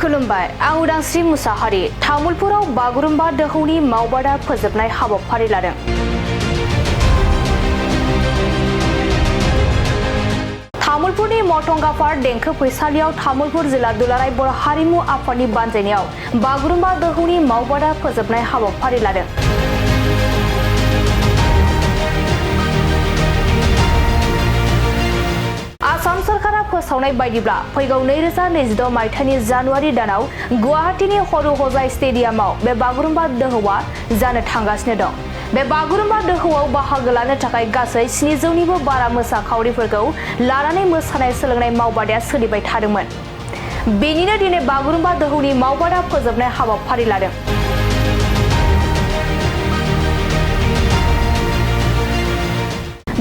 खुलुमबाय आं उदांस्रि मुसाहारि तामुलपुराव बागुरुम्बा दोहौनि मावबादा फोजोबनाय हाबाफारि लादों। तामुलपुरनि मटंगापार देंखो फैसालियाव तामुलपुर जिल्ला दुलाराय बर' हारिमु आफादनि बानजायनायाव बागुरुम्बा दोहौनि मावबादा फोजोबनाय हाबाफारि लादों। आसाम सरकारा फोसावनाय बायदिब्ला फैगौ 2026 मायथाइनि जानुवारि दानाव गुवाहाटीनि हरु हजाय स्टेडियामाव बे बागुरुम्बा दोहौआ जानो थांगासिनो दं। बे बागुरुम्बा दोहौआव बाहागो लानो थाखाय गासै 700निबो बारा मोसाखावरिफोरखौ लानानै मोसानाय सोलोंनाय मावबादाया सोलिबाय थादोंमोन। बेनिनो दिनै बागुरुम्बा दोहौनि मावबादा फोजोबनाय हाबाफारि लादों।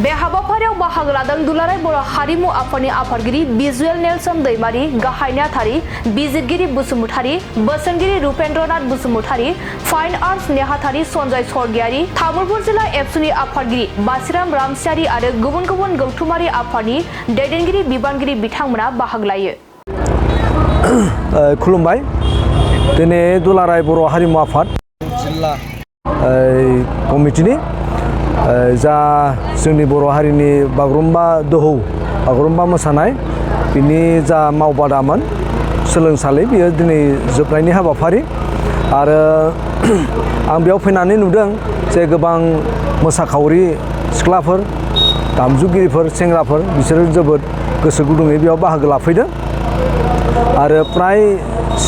बे हाबाफारियाव बाहागो लादों दुलाराय बर' हारिमु आफादनि आफादगिरि बिजुएल नेलसन दैमारि, गाहाय नेहाथारि बिजितगिरि बसुमतारी, बोसोनगिरि रुपेन्द्रनाथ बसुमतारी, फाइन आर्ट्स नेहाथारि सन्जय स्वर्गियारि, तामुलपुर जिल्ला एबसुनि आफादगिरि बासिराम रामसियारि आरो गुबुन गुबुन गौथुमारि आफादनि दैदेनगिरि बिबानगिरि बिथांमोना बाहागो लायो। खुलुमबाय। दिनै दुलाराय बर' हारिमु आफाद जिल्ला कमिटिनि जा जोंनि बर' हारिनि बागुरुम्बा दोहौ बागुरुम्बा मोसानाय बिनि जा मावबादामोन सोलोंसालि बियो दिनै जोबनायनि हाबाफारि आरो आं बेयाव फैनानै नुदों जे गोबां मोसाखावरि सिख्लाफोर दामजुगिरिफोर सेंग्राफोर बिसोरो जोबोद गोसो गुदुङै बेयाव बाहागो लाफैदों आरो प्राय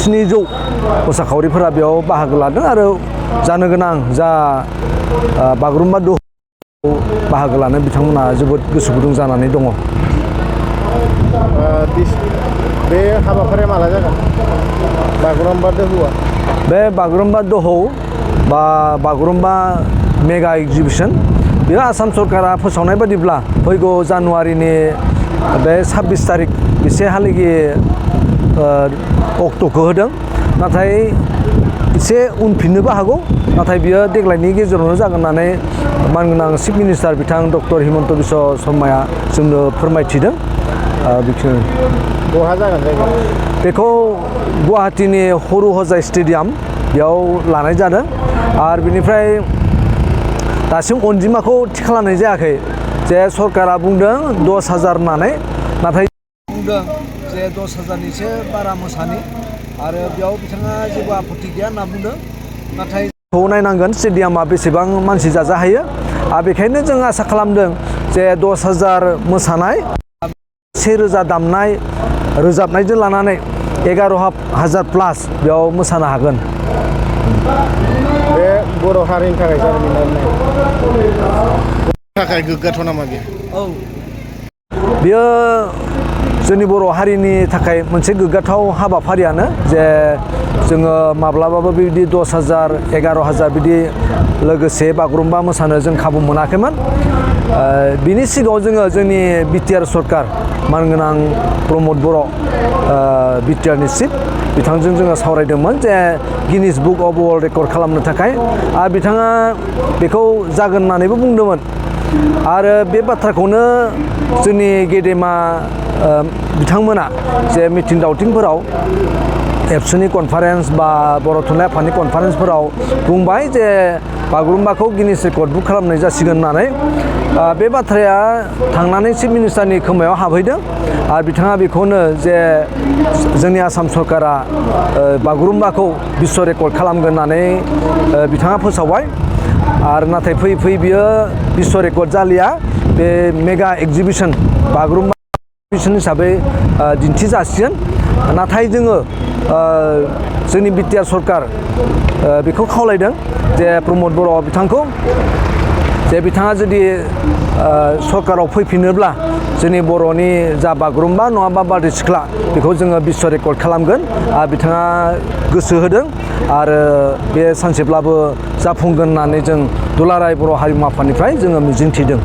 700 मोसाखावरिफोरा बेयाव बाहागो लादों आरो जानो गोनां जा बागुरुम्बा दोहौ बाहागो लानो बिथांमोना जोबोद गोसो गुदुं जानानै दङ। बे हाबाफारिया माला जागोन बागुरुम्बा दोहौआ? बे बागुरुम्बा दोहौ बा बागुरुम्बा मेगा एक्जिबिसन बेयो आसाम सरकारा फोसावनाय बादिब्ला फैगौ जानुवारिनि बे 26 तारिख बेसेहालागै अक्ट'खौ होदों, नाथाय एसे उनफिननोबो हागौ, नाथाय बियो देग्लायनि गेजेरावनो जागोन होननानै मानगोनां चिफ मिनिस्टार बिथां डक्टर हिमन्त बिश्व शर्माया जोंनो फोरमायथिदों। बहा जागोन जायगा? बेखौ गुवाहाटीनि हरु हजाय स्टेडियाम बेयाव लानाय जादों आरो बिनिफ्राय दासिम अनजिमाखौ थि खालामनाय जायाखै जे सरकारा बुंदों 10,000 होननानै, नाथाय बुंदों जे 10,000निसो बारा मोसानि आरो बेयाव बिथाङा जेबो आपत्ति गैया होनना बुंदों, नाथाय नायनांगोन स्टेडियामा बेसेबां मानसि जाजाहायो आरो बेखायनो जों आसा खालामदों जे 10,000 मोसानाय 1,000 दामनाय रोजाबनायजों लानानै 11,000 प्लास बेयाव मोसानो हागोन। बे बर' हारिनि थाखाय जारिमिनारि थाखाय गोग्गाथाव नामा बेयो? औ, बेयो जोंनि बर' हारिनि थाखाय मोनसे गोग्गाथाव हाबाफारियानो जे जोङो माब्लाबाबो बिदि 10,000 11,000 बिदि लोगोसे बागुरुम्बा मोसानो जों खाबु मोनाखैमोन। बिनि सिगाङाव जोङो जोंनि बिटिआर सरकार मानगोनां प्रमद बर' बिटिआरनि चिफ बिथांजों जोङो सावरायदोंमोन जे Guinness book of world record खालामनो थाखाय आरो बिथाङा बेखौ जागोन होननानैबो बुंदोंमोन आरो बे बाथ्राखौनो जोंनि गेदेमा बिथांमोना जे मिथिं दावथिंफोराव एबसुनि कनफारेन्स बा बर' थुनलाइ आफादनि कनफारेन्सफोराव बुंबाय जे बागुरुम्बाखौ गिनिस रेकर्ड बुक खालामनाय जासिगोन होननानै। बे बाथ्राया थांनानै चिफ मिनिस्टारनि खोमायाव हाबहैदों आरो बिथाङा बेखौनो जे जोंनि आसाम सरकारा बागुरुम्बाखौ बिश्व रेकर्ड खालामगोन होननानै बिथाङा फोसावबाय आरो नाथाय फैयै फैयै बियो बिश्व रेकर्ड जालिया, बे मेगा एक्जिबिसन बागुरुम्बा एक्जिबिसन हिसाबै दिन्थि जासिगोन। नाथाय जोङो जोंनि बिटिआर सरकार बेखौ खावलायदों जे प्रमद बर' बिथांखौ जे बिथाङा जुदि सरकाराव फैफिनोब्ला जोंनि बर'नि जा बागुरुम्बा नङाबा बारदै सिख्ला बेखौ जोङो बिश्व रेकर्ड खालामगोन आरो बिथाङा गोसो होदों आरो बे सानसेब्लाबो जाफुंगोन होननानै जों दुलाराय बर' हारिमु आफादनिफ्राय जोङो मिजिंथिदों।